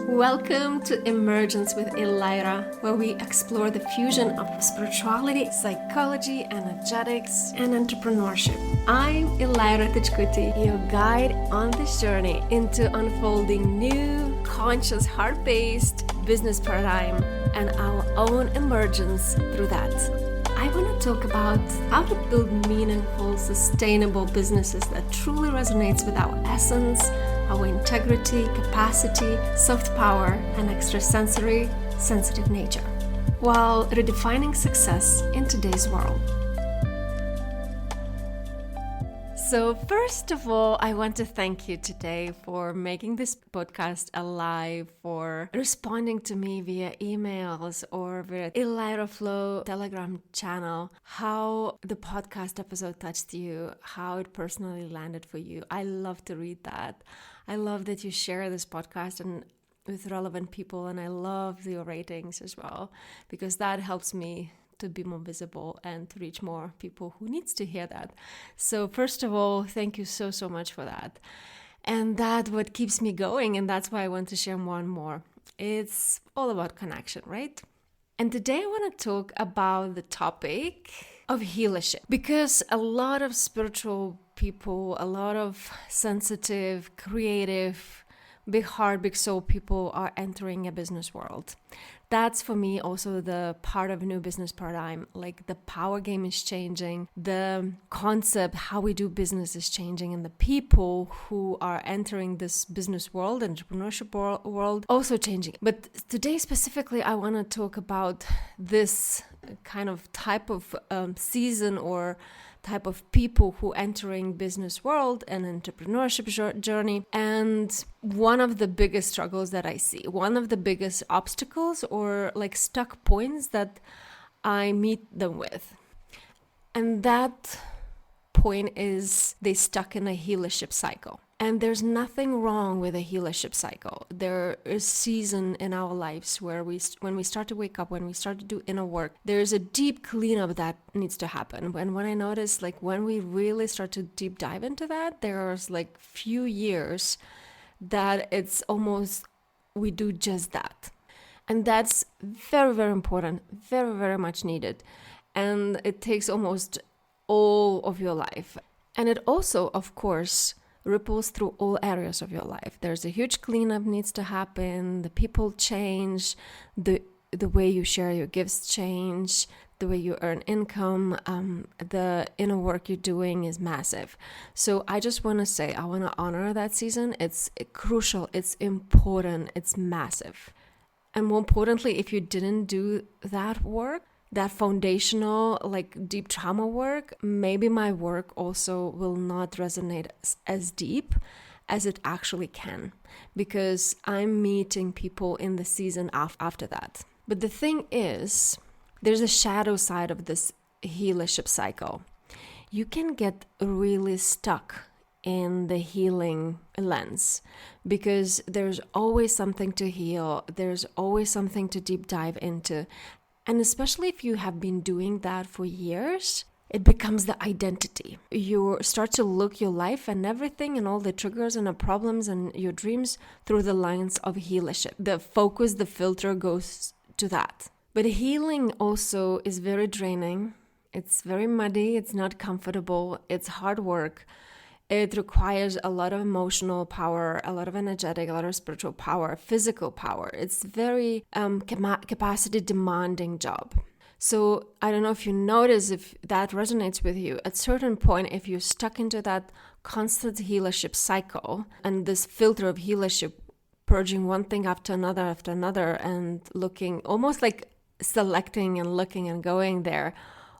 Welcome to Emergence with Elira, where we explore the fusion of spirituality, psychology, energetics, and entrepreneurship. I'm Elira Tichkuti, your guide on this journey into unfolding new, conscious, heart-based business paradigm and our own emergence through that. I want to talk about how to build meaningful, sustainable businesses that truly resonates with our essence, our integrity, capacity, soft power, and extrasensory, sensitive nature, while redefining success in today's world. So first of all, I want to thank you today for making this podcast alive, for responding to me via emails or via Elira Flow Telegram channel, how the podcast episode touched you, how it personally landed for you. I love to read that. I love that you share this podcast and with relevant people, and I love your ratings as well, because that helps me to be more visible and to reach more people who needs to hear that. So first of all, thank you so much for that. And that's what keeps me going, and that's why I want to share more and more. It's all about connection, right? And today I want to talk about the topic of healership, because a lot of spiritual people, a lot of sensitive, creative, big heart, big soul people are entering a business world. That's for me also the part of a new business paradigm. Like the power game is changing, the concept, how we do business is changing, and the people who are entering this business world, entrepreneurship world, also changing. But today specifically, I want to talk about this kind of type of season or type of people who entering business world and entrepreneurship journey. And one of the biggest struggles that I see, one of the biggest obstacles or like stuck points that I meet them with. And that point is they stuck in a healership cycle. And there's nothing wrong with a healership cycle. There is season in our lives where when we start to wake up, when we start to do inner work, there's a deep cleanup that needs to happen. When I notice, like when we really start to deep dive into that, there's like few years that it's almost we do just that. And that's very important, very much needed. And it takes almost all of your life. And it also, of course, ripples through all areas of your life. There's a huge cleanup needs to happen. The people change, the way you share your gifts change, the way you earn income, the inner work you're doing is massive. So I just want to say, I want to honor that season. It's crucial, it's important, it's massive. And more importantly, if you didn't do that work, that foundational, like deep trauma work, maybe my work also will not resonate as deep as it actually can, because I'm meeting people in the season after that. But the thing is, there's a shadow side of this healership cycle. You can get really stuck in the healing lens because there's always something to heal. There's always something to deep dive into. And especially if you have been doing that for years, it becomes the identity. You start to look your life and everything and all the triggers and the problems and your dreams through the lens of healership. The focus, the filter goes to that. But healing also is very draining. It's very muddy. It's not comfortable. It's hard work. It requires a lot of emotional power, a lot of energetic, a lot of spiritual power, physical power. It's very capacity demanding job. So I don't know if you notice if that resonates with you. At a certain point, if you're stuck into that constant healership cycle and this filter of healership, purging one thing after another and looking almost like selecting and looking and going there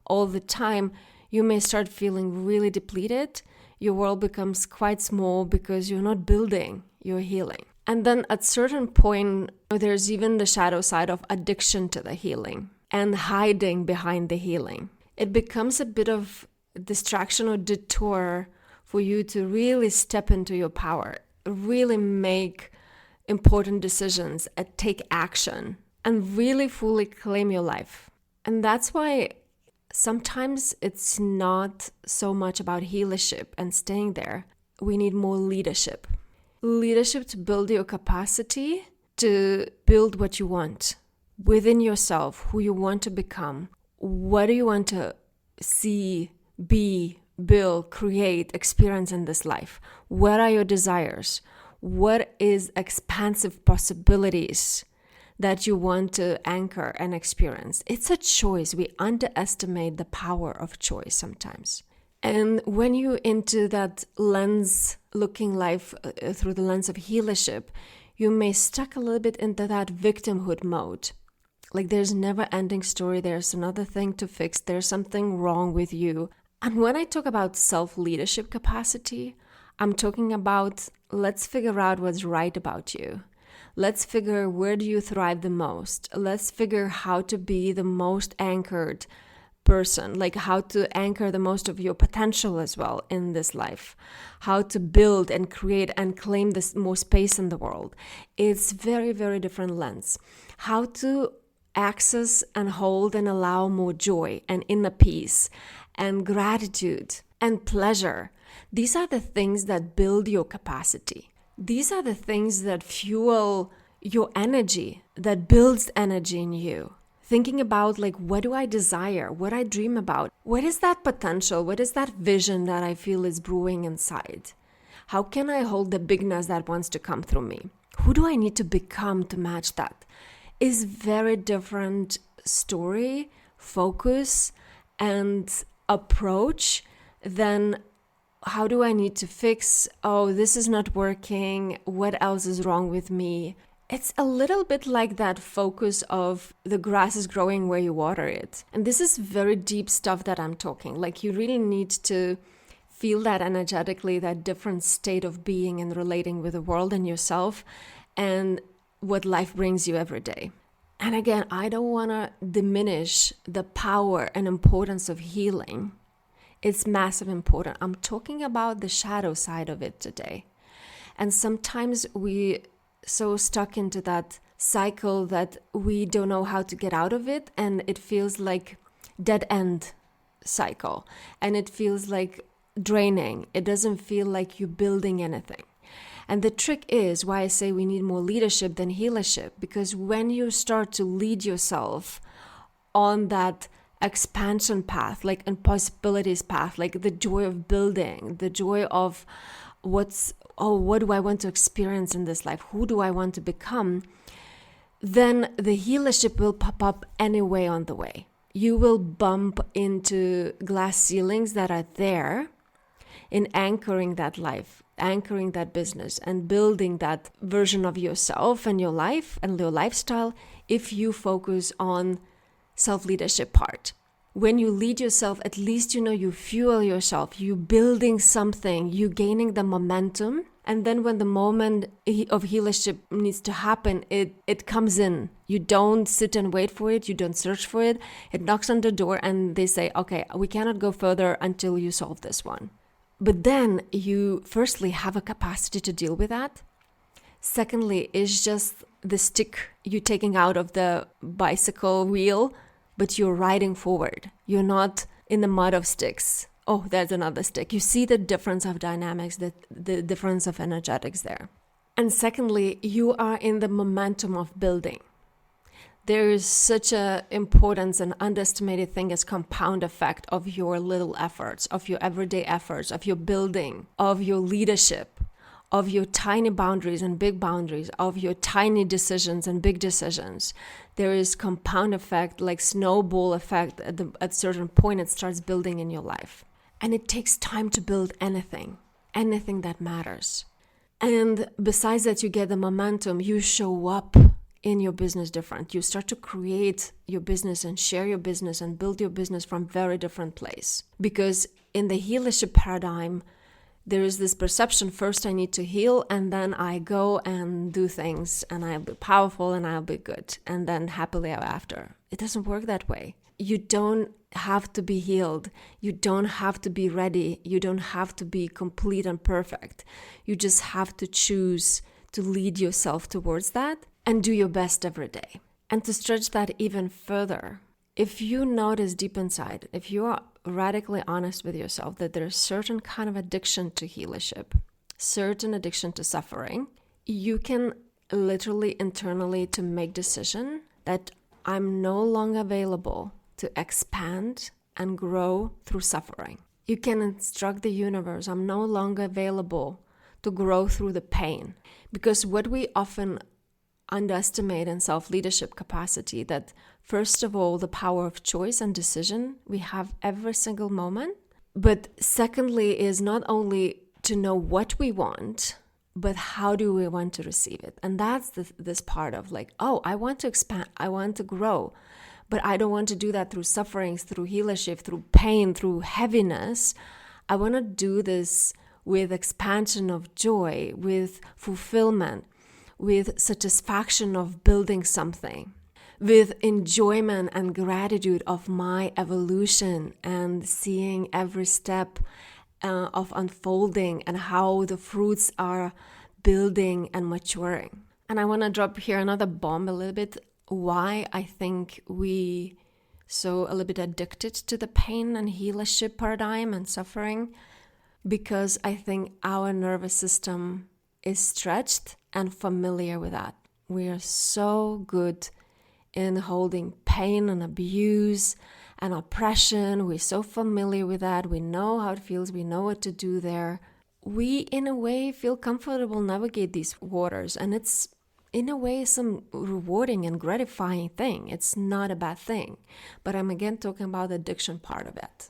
all the time, you may start feeling really depleted. Your world becomes quite small because you're not building, you're healing. And then at a certain point, there's even the shadow side of addiction to the healing and hiding behind the healing. It becomes a bit of distraction or detour for you to really step into your power, really make important decisions, and take action, and really fully claim your life. And that's why sometimes it's not so much about healership and staying there. We need more leadership. Leadership to build your capacity to build what you want within yourself, who you want to become. What do you want to see, be, build, create, experience in this life? What are your desires? What is expansive possibilities that you want to anchor and experience? It's a choice. We underestimate the power of choice sometimes. And when you're into that lens, looking life through the lens of healership, you may stuck a little bit into that victimhood mode. Like there's never ending story. There's another thing to fix. There's something wrong with you. And when I talk about self-leadership capacity, I'm talking about let's figure out what's right about you. Let's figure where do you thrive the most. Let's figure how to be the most anchored person, like how to anchor the most of your potential as well in this life, how to build and create and claim this more space in the world. It's very, very different lens. How to access and hold and allow more joy and inner peace and gratitude and pleasure. These are the things that build your capacity. These are the things that fuel your energy, that builds energy in you. Thinking about like, what do I desire? What I dream about? What is that potential? What is that vision that I feel is brewing inside? How can I hold the bigness that wants to come through me? Who do I need to become to match that? Is very different story, focus, and approach than how do I need to fix? Oh, this is not working. What else is wrong with me? It's a little bit like that focus of the grass is growing where you water it. And this is very deep stuff that I'm talking. Like you really need to feel that energetically, that different state of being and relating with the world and yourself and what life brings you every day. And again, I don't want to diminish the power and importance of healing. It's massive important. I'm talking about the shadow side of it today. And sometimes we so stuck into that cycle that we don't know how to get out of it, and it feels like dead end cycle, and it feels like draining. It doesn't feel like you're building anything. And the trick is why I say we need more leadership than healership, because when you start to lead yourself on that expansion path, like and possibilities path, like the joy of building, the joy of what do I want to experience in this life? Who do I want to become? Then the healership will pop up anyway on the way. You will bump into glass ceilings that are there in anchoring that life, anchoring that business, and building that version of yourself and your life and your lifestyle if you focus on self-leadership part. When you lead yourself, at least you know you fuel yourself, you building something, you gaining the momentum. And then when the moment of healership needs to happen, it comes in. You don't sit and wait for it. You don't search for it. It knocks on the door and they say, okay, we cannot go further until you solve this one. But then you firstly have a capacity to deal with that. Secondly, is just the stick you taking out of the bicycle wheel, but you're riding forward. You're not in the mud of sticks. Oh, there's another stick. You see the difference of dynamics, the difference of energetics there. And secondly, you are in the momentum of building. There is such a importance and underestimated thing as compound effect of your little efforts, of your everyday efforts, of your building, of your leadership, of your tiny boundaries and big boundaries, of your tiny decisions and big decisions. There is compound effect, like snowball effect. At a certain point, it starts building in your life. And it takes time to build anything that matters. And besides that, you get the momentum, you show up in your business different. You start to create your business and share your business and build your business from very different place. Because in the healership paradigm, there is this perception, first I need to heal, and then I go and do things, and I'll be powerful, and I'll be good, and then happily ever after. It doesn't work that way. You don't have to be healed. You don't have to be ready. You don't have to be complete and perfect. You just have to choose to lead yourself towards that and do your best every day. And to stretch that even further, if you notice deep inside, if you are radically honest with yourself that there's certain kind of addiction to healership, certain addiction to suffering, you can literally internally to make decision that I'm no longer available to expand and grow through suffering. You can instruct the universe, I'm no longer available to grow through the pain. Because what we often underestimate in self-leadership capacity, that first of all, the power of choice and decision we have every single moment. But secondly is not only to know what we want, but how do we want to receive it? And that's this part of like, oh, I want to expand, I want to grow, but I don't want to do that through sufferings, through healership, through pain, through heaviness. I want to do this with expansion of joy, with fulfillment, with satisfaction of building something, with enjoyment and gratitude of my evolution and seeing every step of unfolding and how the fruits are building and maturing. And I want to drop here another bomb a little bit, why I think we so a little bit addicted to the pain and healership paradigm and suffering, because I think our nervous system is stretched and familiar with that. We are so good in holding pain and abuse and oppression. We're so familiar with that. We know how it feels. We know what to do there. We, in a way, feel comfortable navigate these waters. And it's, in a way, some rewarding and gratifying thing. It's not a bad thing. But I'm again talking about the addiction part of it,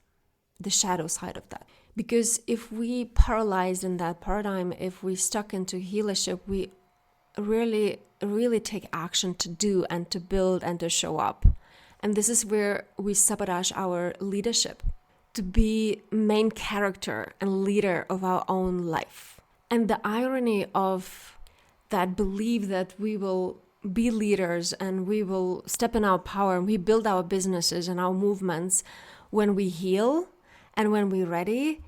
the shadow side of that. Because if we paralyzed in that paradigm, if we stuck into healership, we really take action to do and to build and to show up. And this is where we sabotage our leadership, to be main character and leader of our own life. And the irony of that belief that we will be leaders and we will step in our power and we build our businesses and our movements when we heal and when we're ready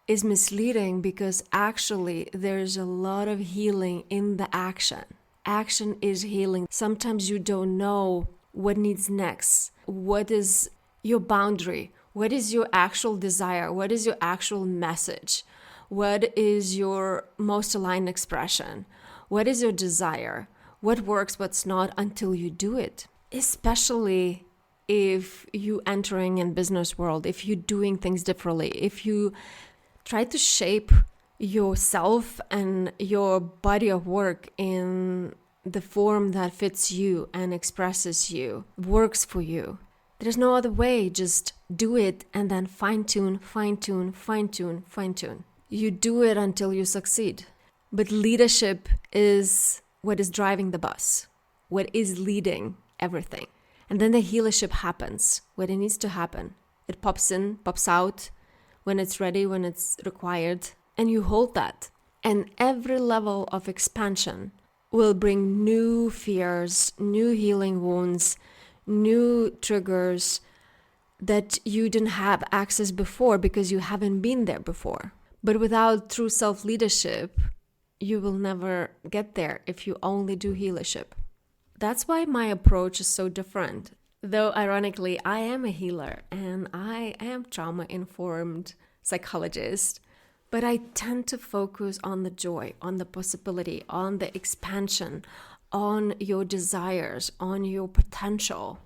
is misleading, because actually there's a lot of healing in the action. Action is healing. Sometimes you don't know what needs next. What is your boundary? What is your actual desire? What is your actual message? What is your most aligned expression? What is your desire? What works, what's not, until you do it. Especially if you entering in business world, if you're doing things differently, if you try to shape yourself and your body of work in the form that fits you and expresses you, works for you. There's no other way. Just do it and then fine tune, fine tune, fine tune, fine tune. You do it until you succeed. But leadership is what is driving the bus, what is leading everything. And then the healership happens when it needs to happen. It pops in, pops out, when it's ready, when it's required, and you hold that. And every level of expansion will bring new fears, new healing wounds, new triggers that you didn't have access before because you haven't been there before. But without true self-leadership, you will never get there if you only do healership. That's why my approach is so different. Though ironically, I am a healer and I am trauma-informed psychologist, but I tend to focus on the joy, on the possibility, on the expansion, on your desires, on your potential.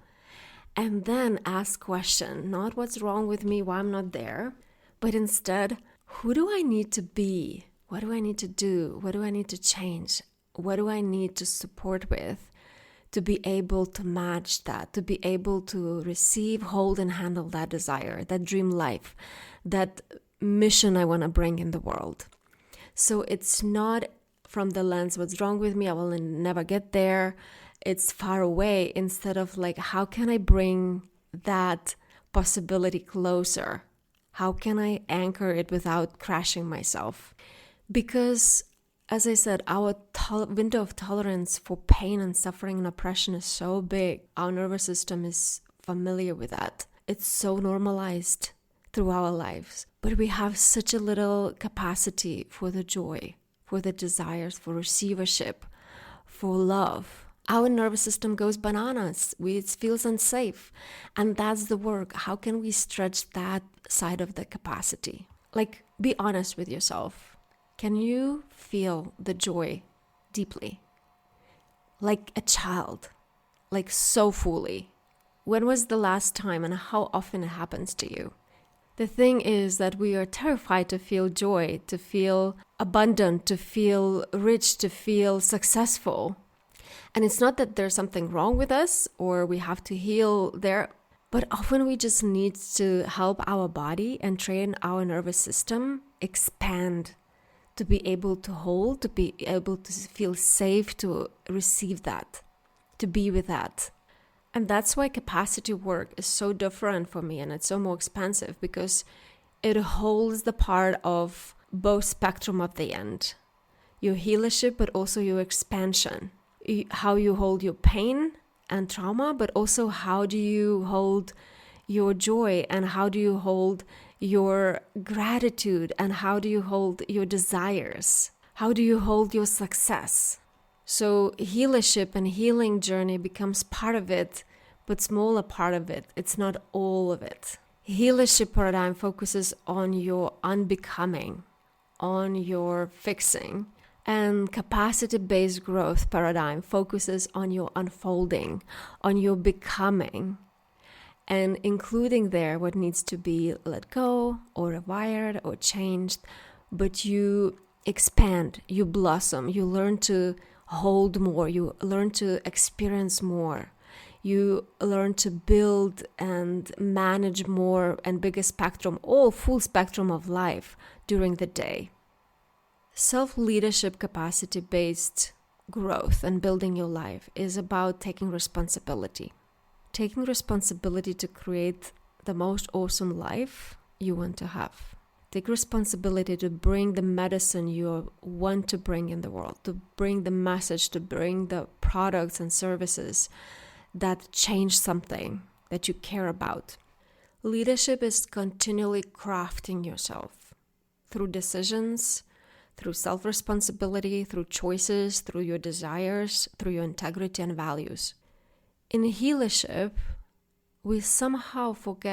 And then ask question, not what's wrong with me, why I'm not there, but instead, who do I need to be? What do I need to do? What do I need to change? What do I need to support with to be able to match that, to be able to receive, hold, and handle that desire, that dream life, that mission I want to bring in the world? So it's not from the lens, what's wrong with me? I will never get there. It's far away. Instead of like, how can I bring that possibility closer? How can I anchor it without crashing myself? Because, as I said, our window of tolerance for pain and suffering and oppression is so big. Our nervous system is familiar with that. It's so normalized through our lives. But we have such a little capacity for the joy, for the desires, for receivership, for love. Our nervous system goes bananas. It feels unsafe. And that's the work. How can we stretch that side of the capacity? Like, be honest with yourself. Can you feel the joy deeply? like a child, like so fully. When was the last time and how often it happens to you? The thing is that we are terrified to feel joy, to feel abundant, to feel rich, to feel successful. And it's not that there's something wrong with us or we have to heal there, but often we just need to help our body and train our nervous system expand, to be able to hold, to be able to feel safe, to receive that, to be with that. And that's why capacity work is so different for me and it's so more expansive, because it holds the part of both spectrum of the end. Your healership, but also your expansion. How you hold your pain and trauma, but also how do you hold your joy, and how do you hold your gratitude, and how do you hold your desires? How do you hold your success? So healership and healing journey becomes part of it, but smaller part of it. It's not all of it. Healership paradigm focuses on your unbecoming, on your fixing. And capacity-based growth paradigm focuses on your unfolding, on your becoming, and including there what needs to be let go or rewired or changed. But you expand, you blossom, you learn to hold more, you learn to experience more, you learn to build and manage more and bigger spectrum, all full spectrum of life during the day. Self-leadership capacity-based growth and building your life is about taking responsibility. Taking responsibility to create the most awesome life you want to have. Take responsibility to bring the medicine you want to bring in the world, to bring the message, to bring the products and services that change something that you care about. Leadership is continually crafting yourself through decisions, through self-responsibility, through choices, through your desires, through your integrity and values. In healership, we somehow forget